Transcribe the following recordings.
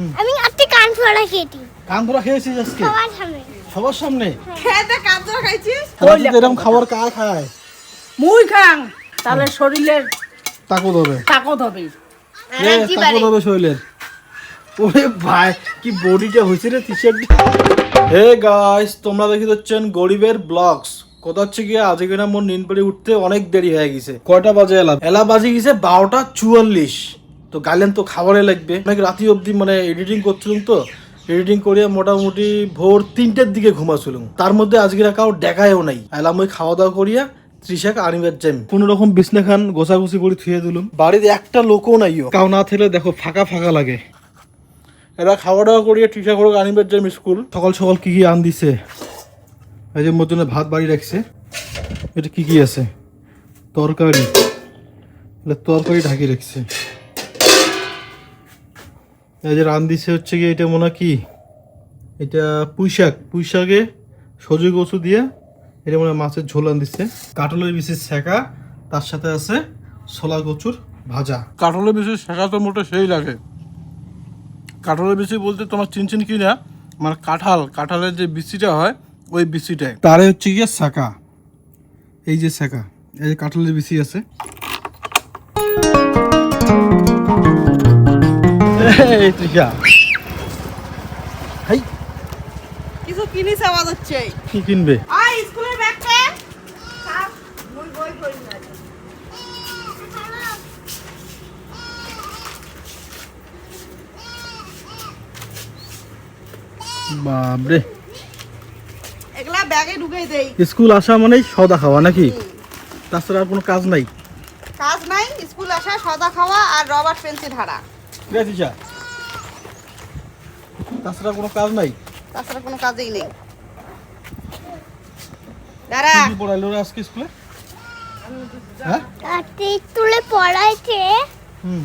আমি আজকে কানফোড়া খেয়েছি। কানফোড়া খেয়েছিস আজকে? সবার সামনে। সবার সামনে? খেতে কানফোড়া খাইছিস? এরকম খাবার কার খায়? মুই খাং, তাহলে শরীরের তাকত হবে। তাকত হবে। তাকত হবে শরীরের। ওরে ভাই কি বডিটা হইছে রে টি-শার্ট। হে গাইস, তোমরা দেখি হচ্ছেন গরিবের ব্লগস। কথা হচ্ছে কি আজকে না মোর নিন পড়ে উঠতে অনেক দেরি হয়ে গেছে। কয়টা বাজে এলা বাজে গেছে 12:44। তো গাইলেন তো খাবারে লাগবে। অনেক রাতি অবধি মানে এডিটিং করছিলাম, তো এডিটিং করিয়া মোটামুটি ভোর 3টের দিকে ঘুমাছিলাম। তার মধ্যে আজকে কাউ দেখায়ও নাই। এলাম ওই খাওয়া দাওয়া করিয়া ত্রিশাক আনিবার যাই কোন রকম বিছনা খান গোছাগুছি করে থুয়ে দিলাম। বাড়িতে একটা লোকও নাইও, কাউ না থাকলে দেখো ফাঁকা ফাঁকা লাগে। এরা খাওয়া দাওয়া করিয়া টিশা করে আনিবার যাই স্কুল। সকাল সকাল কি কি আন দিছে, এই যে মোর জন্য ভাত বাড়ি রাখছে। এটা কি কি আছে? তরকারি, তরকারি ঢাকি রাখছে। এই যে রান দিছে হচ্ছে কি এটা মনে কি এটা পুঁইশাকে সজু কচু দিয়ে এটা মনে মাছের ঝোল আন দিচ্ছে। কাটলের বিশেষ ছেঁকা, তার সাথে আছে ছোলা কচুর ভাজা। কাটলের বিশেষ ছেঁকা তো মোটে সেই লাগে। কাঁঠালের বিচি বলতে তোমার চিনচিন কি না, মানে কাঁঠালের যে বিচিটা হয় ওই বিচিটাই তারে হচ্ছে গিয়ে শাঁকা। এই যে শাঁকা, এই যে কাঁঠালের বিচি আছে। এই তৃষা হাই কিছু কিনিস আওয়াজ হচ্ছে। কি কিনবে? আই স্কুলের ব্যাগটা মুই বই করি না। বাপরে, এগুলা ব্যাগে ঢুকাই দেই। স্কুল আসা মানেই সদা খাওয়া নাকি? তাছাড়া আর কোনো কাজ নাই? কাজ নাই, স্কুল আসা, সদা খাওয়া আর রবার পেন্সিল হারা। তৃষা, তাছাড়া কোনো কাজ নাই? তাছাড়া কোনো কাজই নেই। দাঁড়া, কি পড়াইলো রে আজকে স্কুলে? হ্যাঁ আজকে স্কুলে পড়াইছে।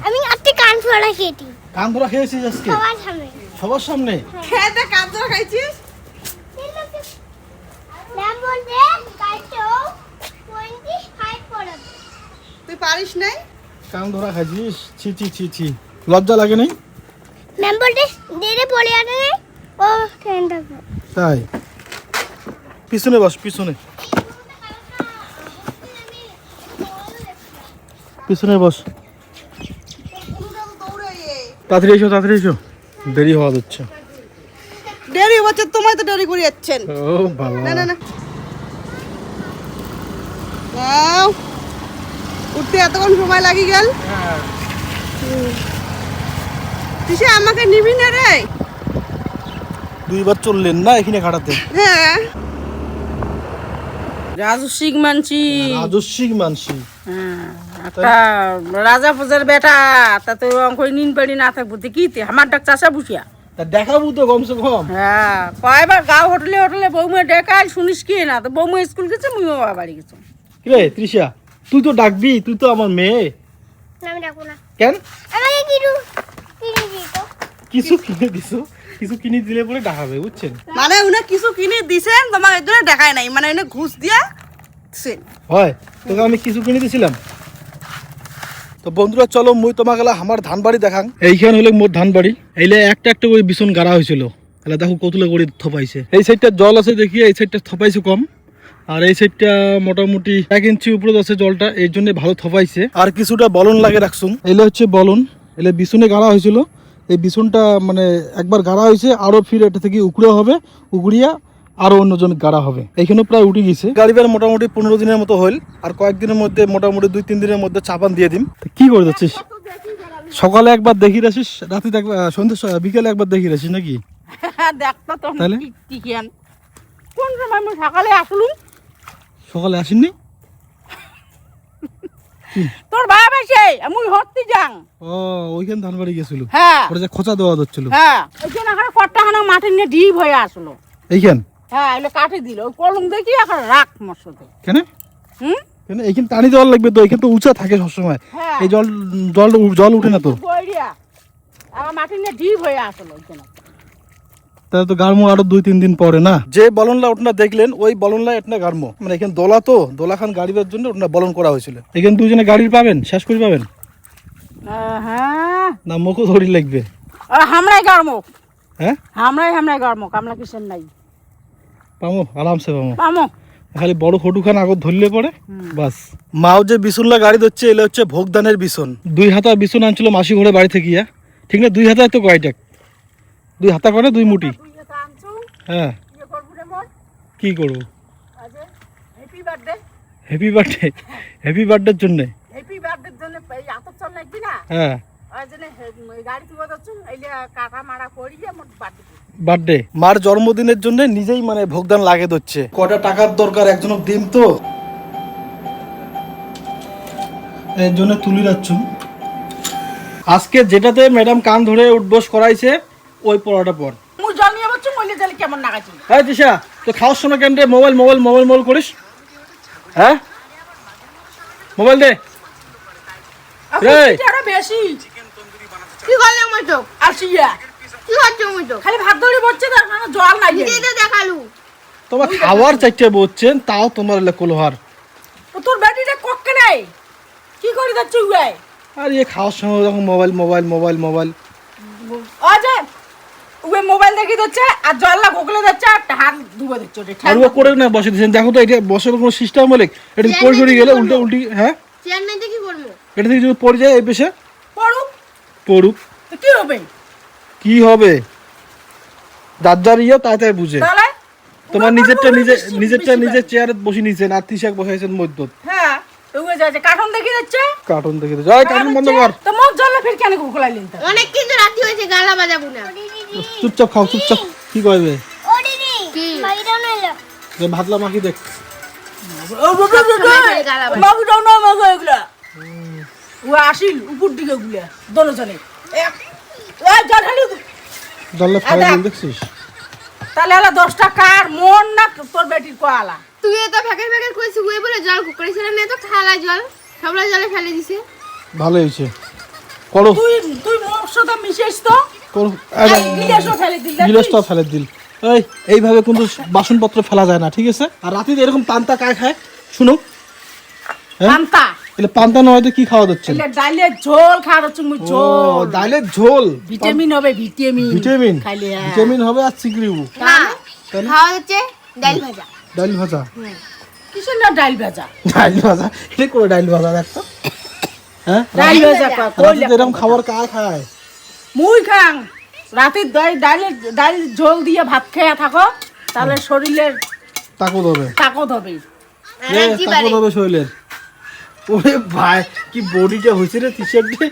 আমি আজকে কানফোড়া খেয়েছি। কানফোড়া খেয়েছিস আজকে? সবার সামনে। সবার সামনে? খেতে কানফোড়া খাইছিস? ম্যাম বলছে কালকেও 25 পড়াবে। তুই পারিস নাই? কান ধরা খাইছিস? ছি ছি ছি ছি, লজ্জা লাগে নাই? ম্যাম বলছে দেরে পড়ে আনে ও ট্রেনটা। তাই পিছনে বস, পিছনে পিছনে বস। তাড়াতাড়ি এসো, তাড়াতাড়ি এসো, দেরি হওয়া যাচ্ছে। দেরি হচ্ছে, তোমায় তো দেরি করে যাচ্ছেন। ও বাবা, না না না, নাও উঠতে এতক্ষণ সময় লাগি গেল। তুই আমাকে নিবি না রে? দুইবার চললেন না এখানে খাটাতে? হ্যাঁ, রাজস্বিক মানছি। রাজস্বিক মানসি? একটা রাজা ফুজার বেটা, তাতে অঙ্ক নিন পারি না থাকবো কি আমার ডাক চাষা বুঝিয়া তা দেখাবো তো কমসে কম। হ্যাঁ, কয়বার গাঁও হোটেলে হোটেলে বৌমা ডেকাল শুনিস কি না, তো বৌমা স্কুল গেছে, মুই বাড়ি গেছি। রে তৃষা, তুই তো ডাকবি, তুই তো আমার মেয়ে। আমি ডাকবো না। কেন? আমাকে কিনে দিত। কিছু কিনে দিছো, কিছু কিনে দিলে পরে ডাকাবে, বুঝছেন? মানে উনি কিছু কিনে দিছেন, তোমার এর জন্য দেখায় নাই, মানে উনি ঘুষ দিয়া দিছেন। হয় তোকে আমি কিছু কিনে দিছিলাম। তো বন্ধুরা চলো মুই তোমাকে আমার ধান বাড়ি দেখাং। এইখান হলে মোর ধান বাড়ি। এইলে একটা একটা করে বিছন গাড়া হয়েছিল। তাহলে দেখো কতলে করে থপাইছে। এই সাইডটা জল আছে দেখি, এই সাইডটা থপাইছে কম, আর এই সাইডটা মোটামুটি 1 ইঞ্চি উপরে আছে জলটা, এই জন্য ভালো থপাইছে। আর কিছুটা বলন লাগে রাখছুম। এইলে হচ্ছে বলন, এলে বিছনে গাড়া হয়েছিল। এই বিছনটা মানে একবার গাড়া হয়েছে, আরো ফির এটা থেকে উকড়ে হবে, উকড়িয়া আরো অন্যজন গাড়া হবে। এইখানে প্রায় উঠে গেছে। গাড়িবার মোটামুটি 15 দিনের মতো হইল, আর কয়েকদিনের মধ্যে মোটামুটি 2-3 দিনের মধ্যে চাপান দিয়ে দিম। কি করে যাচ্ছিস? সকালে একবার দেখি রাখিস, রাতে সন্ধ্যে বিকেলে একবার দেখি রাখিস নাকি? দেখতো তো কি কিয়ান কোন সময় আমি সকালে আসলুম। সকালে আসেননি? তোর বাপ আসে আমি হতে যাং। ও ওইখানে ধান বাড়ি গেছিল। হ্যাঁ, ওটা যে খোঁচা দেওয়া যাচ্ছিল। হ্যাঁ, ওইখানে এখন কট্টাখানা মাঠে নিয়ে ডিপ হয়ে আসলো। এইখান? হ্যাঁ, এগুলো কাটে দিল, ওই কলম দেখি এখন রাখ মোর সাথে। কেন? হুম, কেন? এইখানে টানি দেওয়ার লাগবে তো, এইখানে তো উঁচা থাকে সবসময়। হ্যাঁ, এই জল উঠে না তো। বইরিয়া আমার মাঠে নিয়ে ডিপ হয়ে আসলো ওইখানে। তাহলে তো গাড়মো আরো 2-3 দিন পরে না? যে বলনলা ওটা দেখলেন, ওই বলনলা এটা গাড়মো। মানে এখানে দোলা তো, দোলাখান গাড়িবার জন্য ওটা বলন করা হয়েছিল। এখানে দুজনে গাড়ির পাবেন, শেষ করে পাবেন হ্যাঁ, না মুখও ধরি লাগবে? হামরাই গাড়মো হ্যাঁ হামরাই গাড়মো কামলা কিসের নাই পামো আরামসে পামো পামো খালি বড় ফটুখান আগত ধরলে পরে বাস। মাও যে বিছুনলা গাড়ি ধরছে এলে হচ্ছে ভোগদানের বিছুন। 2 হাতা বিছুন আনছিল মাসি ঘরে বাড়ি থেকে গিয়া, ঠিক না? 2 হাতা তো কয়টা? 2 হাতা করে 2 মুঠি। হ্যাঁ কি করবো? Happy birthday happy birthday, happy বার্থডের জন্য। হ্যাপি বার্থডের জন্য এই আতর চল লাগবি না হ্যাঁ ওই জন্য গাড়ি তুলে যাচ্ছ এইলে কাটা মারা করিয়ে মোট বার্থডে বার্থডে মার জন্মদিনের জন্য নিজেই মানে ভোগদান লাগে দিচ্ছে। কটা টাকার দরকার একজনক দিম তো, এর জন্য তুলি যাচ্ছ। আজকে যেটাতে ম্যাডাম কান ধরে উঠবস করাইছে ওই পড়াটা পর। মু জল নিয়ে বলছো মইলে জলে কেমন লাগাছি হ্যাঁ দিশা, তো খাওয়ার সময় কেন রে মোবাইল মোবাইল মোবাইল মোবাইল করিস? হ্যাঁ মোবাইল দে রে। আরো বেশি কি করলে মতো আসিয়া কি হচ্ছে মতো খালি ভাত ধরে বসছে তার মানে জল নাই দিদি দেখালু তোমার খাওয়ার চাইতে বলছেন তাও তোমার কোলোহার। তো তোর ব্যাটিটা কক্কে নাই কি করে যাচ্ছে উই আর ইয়ে খাওয়ার সময় যখন মোবাইল মোবাইল মোবাইল মোবাইল আজে উই মোবাইল দেখি যাচ্ছে আর জল না গোগলে যাচ্ছে আর হাত ধুবে দিচ্ছে ওটা আর ও করে না বসে দিয়েছেন। দেখো তো এটা বসার কোনো সিস্টেম বলে এটা পড়ে পড়ে গেলে উল্টে উল্টি। হ্যাঁ চেয়ার নাই কি করবো? এটা থেকে যদি পড়ে যায় এই পেশে পড়ুক পড়ুক তো কি হবে কি হবে? যার যার ইয়ে তাই তাই বুঝে। তাহলে তোমার নিজেরটা নিজের চেয়ারে বসে নিয়েছেন আর তিশাক বসাইছেন মধ্য। হ্যাঁ উই যাচ্ছে কার্টুন দেখি যাচ্ছে কার্টুন দেখে জয় কার্টুন বন্ধ কর। তো মুখ জলে ফির কেন গোগলাইলেন তা অনেক কিন্তু রাতি হয়েছে গালা বাজাবো না। চুপচাপ খাও চুপচাপ। কি কইবে? ও দিদি কি মাইরাও নাইলো যে ভাতলা মাখি দেখ। বাবু দাও না মাগো এগুলা ও আসিল উপর দিকে গুলা দোনো জনে জল ঢালি জলে ফেলে দিন দেখছিস? তাহলে হলো 10 টাকার মন না তোর বেটির কোয়ালা তুই তো ফেকের ফেকের কইছিস ওই বলে জল কুকড়েছিল না তো খালা জল সবলা জলে ফেলে দিছে। ভালো হয়েছে করো। তুই মোর সাথে মিশিস তো করো গিলাসও ফেলে দিল গিলাসটা ফেলে দিল। এইভাবে কিন্তু বাসনপত্র ফেলা যায় না, ঠিক আছে? আর রাতে এরকম পান্তা কায় খায় শুনো? পান্তা এলে পান্তা নয় তো কি খাওয়া দিচ্ছে? এলে ডালের ঝোল খাওয়া হচ্ছে মুই ঝোল ডালের ঝোল ভিটামিন হবে ভিটামিন ভিটামিন খাইলে ভিটামিন হবে আর চিকড়িবু না খাওয়া হচ্ছে ডাল ভাজা। ডাল ভাজা কিসের না ডাল ভাজা ডাল ভাজা এটা করে ডাল ভাজা দেখতো। হ্যাঁ ডাল ভাজা রাতে এরকম খাবার কায় খায়? মুই খাং রাতে ডাল ঝোল দিয়ে ভাত খেয়ে থাকো তাহলে শরীরের তাকত হবে তাকত হবে তাকত হবে শরীরের। ওরে ভাই কি বডিটা হয়েছে রে টি-শার্টে।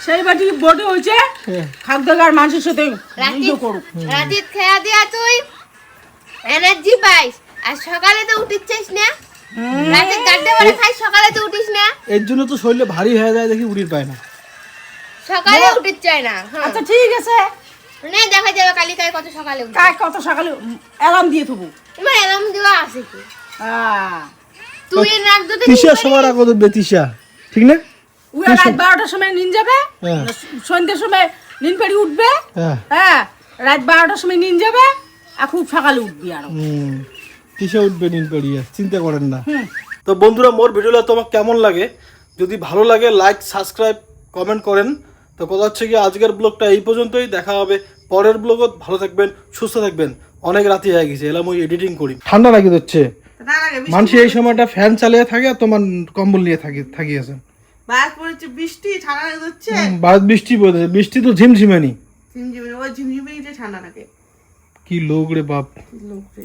সেই বাটি বডি হয়েছে খাদ্যকার মানুষের সাথে রাতে করুক রাতে খেয়া দিয়া তুই এনার্জি পাইস আর সকালে তো উঠিস না। রাতে গাড্ডে বলে খাই সকালে তো উঠিস না। এর জন্য তো শরীরে ভারী হয়ে যায় দেখি উড়ির পায় না। সকালে উঠিস চাই না। আচ্ছা ঠিক আছে না দেখা যাবে কালি কাই কত সকালে উঠি। কাল কত সকালে অ্যালার্ম দিয়ে থবো তোমার এলাম দেওয়া আছে কি? হ্যাঁ তুই রাখ যদি তিশা সবার আগে উঠবে তিশা, ঠিক না? ওই রাত 12টার সময় নিন যাবে হ্যাঁ। সন্ধ্যার সময় নিন পেড়ি উঠবে হ্যাঁ হ্যাঁ রাত 12টার সময় নিন যাবে আর খুব সকালে উঠবি আরো তিশা উঠবে নিন পড়িয়া চিন্তা করেন না। তো বন্ধুরা মোর ভিডিওটা তোমার কেমন লাগে? যদি ভালো লাগে লাইক সাবস্ক্রাইব কমেন্ট করেন। তো কথা হচ্ছে কি আজকের ব্লগটা এই পর্যন্তই, দেখা হবে পরের ব্লগত। ভালো থাকবেন সুস্থ থাকবেন। অনেক রাতি হয়ে গেছে এলাম ওই এডিটিং করি। ঠান্ডা লাগি হচ্ছে মানুষ এই সময়টা ফ্যান চালিয়ে থাকে আর তোমার কম্বল নিয়ে থাকি আছে। বাস পড়েছে বৃষ্টি ঠান্ডা লাগছে বাদ বৃষ্টি পড়েছে, বৃষ্টি তো ঝিমঝিমানি ঝিমঝিমে ওই ঝিমঝিমে ঠান্ডা লাগে কি লোক রে বাপ। লোক রে